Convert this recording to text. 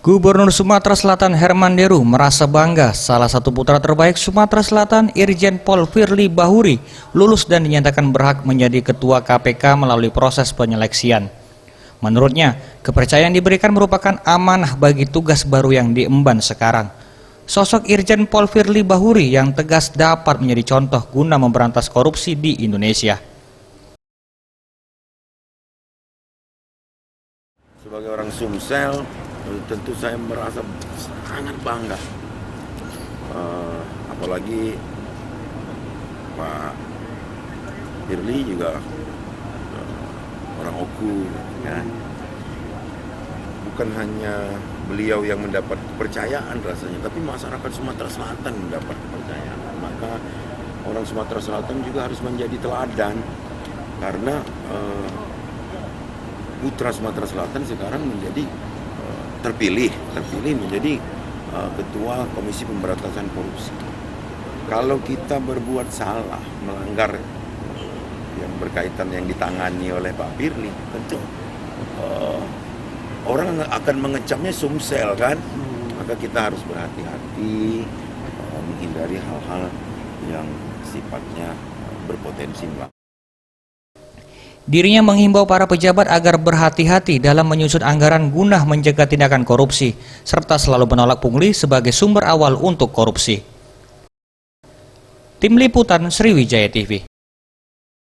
Gubernur Sumatera Selatan Herman Deru merasa bangga salah satu putra terbaik Sumatera Selatan Irjen Pol Firly Bahuri lulus dan dinyatakan berhak menjadi ketua KPK melalui proses penyeleksian. Menurutnya, kepercayaan diberikan merupakan amanah bagi tugas baru yang diemban sekarang. Sosok Irjen Pol Firly Bahuri yang tegas dapat menjadi contoh guna memberantas korupsi di Indonesia. Sebagai orang Sumsel, tentu saya merasa sangat bangga. Apalagi Pak Firly juga orang Oku, ya. Bukan hanya beliau yang mendapat kepercayaan rasanya, tapi masyarakat Sumatera Selatan mendapat kepercayaan. Maka orang Sumatera Selatan juga harus menjadi teladan, karena putra Sumatera Selatan sekarang menjadi terpilih menjadi ketua Komisi Pemberantasan Korupsi. Kalau kita berbuat salah, melanggar yang berkaitan yang ditangani oleh Pak Firly, tentu orang akan mengecamnya Sumsel, kan? Maka kita harus berhati-hati, menghindari hal-hal yang sifatnya berpotensi melanggar. Dirinya menghimbau para pejabat agar berhati-hati dalam menyusun anggaran guna mencegah tindakan korupsi, serta selalu menolak pungli sebagai sumber awal untuk korupsi. Tim Liputan Sriwijaya TV.